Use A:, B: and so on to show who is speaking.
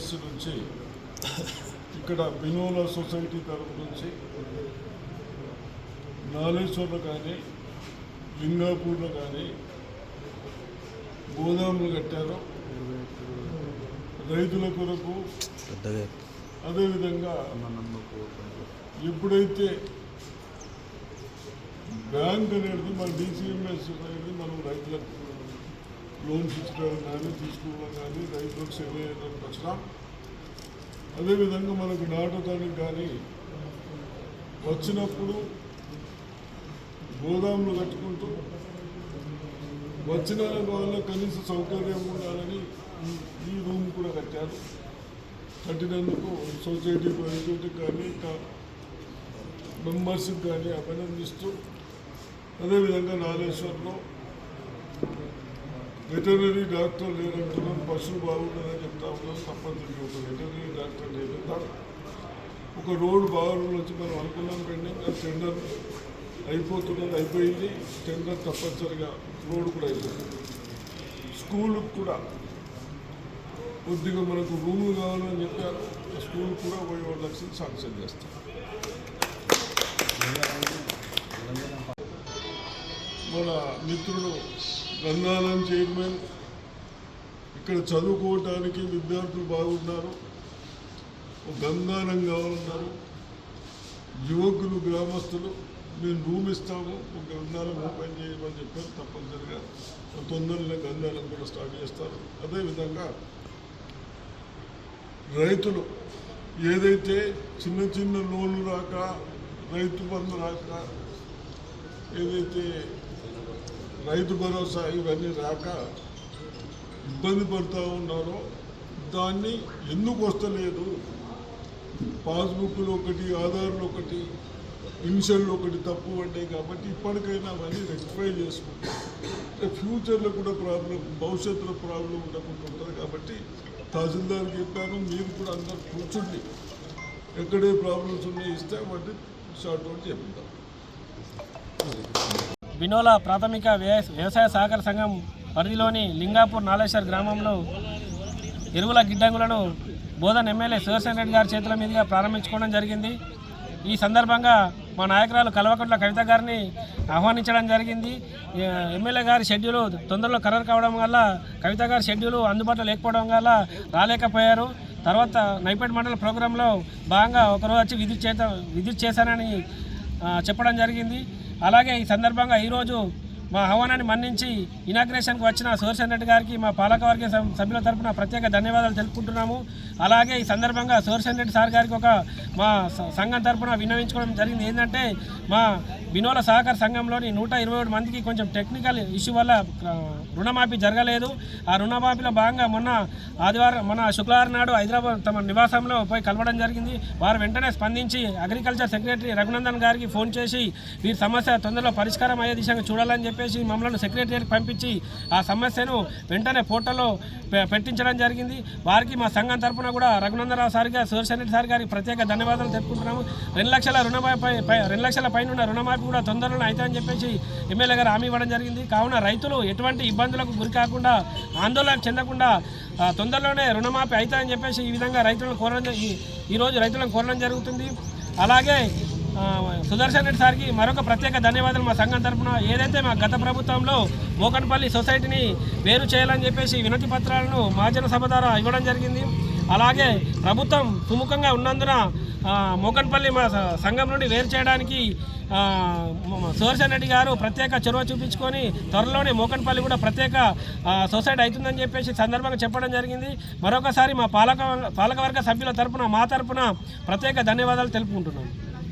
A: GMS నుంచి ఇక్కడ Binola society తరఫు నుంచి నాలేశ్వర్లో కానీ లింగాపూర్లో కానీ గోదాములు కట్టారు రైతుల కొరకు. అదేవిధంగా ఎప్పుడైతే బ్యాంక్ అనేది మన డిసిఎంఎస్ అనేది మనం రైతులకు లోన్స్ ఇచ్చడం కానీ తీసుకోవడం కానీ రైతులకు సేవ చేయడానికి వచ్చినా, అదేవిధంగా మనకు నాటడానికి కానీ వచ్చినప్పుడు గోదాములు కట్టుకుంటూ వచ్చిన వాళ్ళ కనీస సౌకర్యం ఉండాలని ఈ రూమ్ కూడా కట్టారు. కట్టినందుకు సొసైటీ ప్రెసిడెంట్ కానీ మెంబర్స్కి కానీ అభినందిస్తూ, అదేవిధంగా నాలేశ్వర్లో వెటర్నరీ డాక్టర్ లేదంటున్నాం, పశువు బాగుంటుందని చెప్తా ఉన్నాం. తప్పనిసరిగా ఒక వెటర్నరీ డాక్టర్ లేదంతా ఒక రోడ్డు బాగుండి వచ్చి మనం అనుకున్నాం పెండింగ్. ఆ టెండర్ అయిపోయింది. టెండర్ తప్పనిసరిగా రోడ్డు కూడా అయిపోతుంది. స్కూళ్ళకు కూడా కొద్దిగా మనకు రూములు కావాలని చెప్పారు. స్కూల్ కూడా 1 లక్షలు శాంక్షన్ చేస్తాం. మన మిత్రుడు గంగానం చైర్మన్ ఇక్కడ చదువుకోవటానికి విద్యార్థులు బాగున్నారు, గంగానం కావాలన్నారు. యువకులు గ్రామస్తులు మేము రూమ్ ఇస్తాము, గంగానం ఓపెన్ చేయమని చెప్పారు. తప్పనిసరిగా తొందరలో గంగానం కూడా స్టార్ట్ చేస్తారు. అదేవిధంగా రైతులు ఏదైతే చిన్న చిన్న లోన్లు రాక, రైతు బంధు రాక, ఏదైతే రైతు భరోసా ఇవన్నీ రాక ఇబ్బంది పడుతూ ఉన్నారో దాన్ని ఎందుకు వస్తలేదు, పాస్బుక్లు ఒకటి, ఆధార్లు ఒకటి, ఇన్షియల్లో ఒకటి తప్పు పడ్డాయి. కాబట్టి ఇప్పటికైనా అవన్నీ రెక్టిఫై చేసుకుంటే ఫ్యూచర్లో కూడా భవిష్యత్తులో ప్రాబ్లం ఉండకుండా ఉంటుంది. కాబట్టి తహసీల్దార్కి చెప్పాను, మీరు కూడా అందరూ కూర్చుండి ఎక్కడే ప్రాబ్లమ్స్ ఉన్నాయో ఇస్తే వాటిని షార్ట్ అవుట్ చేపిద్దాం.
B: బినోలా ప్రాథమిక వ్యవసాయ సహకార సంఘం పరిధిలోని లింగాపూర్ నాలేశ్వర్ గ్రామంలో ఎరువుల గిడ్డంగులను బోధన్ ఎమ్మెల్యే సుదర్శన్ రెడ్డి గారి చేతుల మీదుగా ప్రారంభించుకోవడం జరిగింది. ఈ సందర్భంగా మా నాయకురాలు కల్వకుంట్ల కవిత గారిని ఆహ్వానించడం జరిగింది. ఎమ్మెల్యే గారి షెడ్యూల్ తొందరలో ఖరారు కావడం వల్ల కవిత గారి షెడ్యూల్ అందుబాటులో లేకపోవడం వల్ల రాలేకపోయారు. తర్వాత నైపేట్ మండల ప్రోగ్రాంలో భాగంగా ఒకరోజు వచ్చి విజిట్ చేశానని చెప్పడం జరిగింది. అలాగే ఈ సందర్భంగా ఈరోజు మా ఆహ్వానాన్ని మన్నించి ఇనాగ్రేషన్కి వచ్చిన సుదర్శన్ రెడ్డి గారికి మా పాలకవర్గ సభ్యుల తరఫున ప్రత్యేక ధన్యవాదాలు తెలుపుకుంటున్నాము. అలాగే ఈ సందర్భంగా సుదర్శన్ రెడ్డి సార్ గారికి మా సంఘం తరఫున విన్నవించుకోవడం జరిగింది. ఏంటంటే మా బినోల సహకార సంఘంలోని 127 మందికి కొంచెం టెక్నికల్ ఇష్యూ వల్ల రుణమాఫీ జరగలేదు. ఆ రుణమాఫీలో భాగంగా మన శుక్రవారం నాడు హైదరాబాద్ తమ నివాసంలో పోయి కలవడం జరిగింది. వారు వెంటనే స్పందించి అగ్రికల్చర్ సెక్రటరీ రఘునందన్ గారికి ఫోన్ చేసి వీరి సమస్య తొందరలో పరిష్కారం అయ్యే దిశగా చూడాలని చెప్పేసి మమ్మల్ని సెక్రటరీకి పంపించి ఆ సమస్యను వెంటనే పోర్టల్లో పెట్టించడం జరిగింది. వారికి మా సంఘం తరఫున కూడా రఘునందరావు సార్ గారు, సుదర్శన్ రెడ్డి సార్ గారికి ప్రత్యేక ధన్యవాదాలు తెలుపుకుంటున్నాము. 2 లక్షల రుణమాఫీ 2 లక్షల పైన రుణమాఫీ కూడా తొందరలో అవుతాయని చెప్పేసి ఎమ్మెల్యే గారు హామీ ఇవ్వడం జరిగింది. కావున రైతులు ఎటువంటి ఇబ్బందులకు గురి కాకుండా, ఆందోళన చెందకుండా తొందరలోనే రుణమాఫీ అవుతాయని చెప్పేసి ఈ విధంగా ఈరోజు రైతులను కోరడం జరుగుతుంది. అలాగే సుదర్శన్ రెడ్డి సార్కి మరొక ప్రత్యేక ధన్యవాదాలు మా సంఘం తరఫున. ఏదైతే మా గత ప్రభుత్వంలో మోకన్పల్లి సొసైటీని వేరు చేయాలని చెప్పేసి వినతి పత్రాలను మహాజన సభ ద్వారా ఇవ్వడం జరిగింది. అలాగే ప్రభుత్వం సుముఖంగా ఉన్నందున మోకన్పల్లి మా సంఘం నుండి వేరు చేయడానికి సుదర్శన్ రెడ్డి గారు ప్రత్యేక చొరవ చూపించుకొని త్వరలోనే మోకన్పల్లి కూడా ప్రత్యేక సొసైటీ అవుతుందని చెప్పేసి సందర్భంగా చెప్పడం జరిగింది. మరొకసారి మా పాలకవర్గ సభ్యుల తరఫున మా తరఫున ప్రత్యేక ధన్యవాదాలు తెలుపుకుంటున్నాను.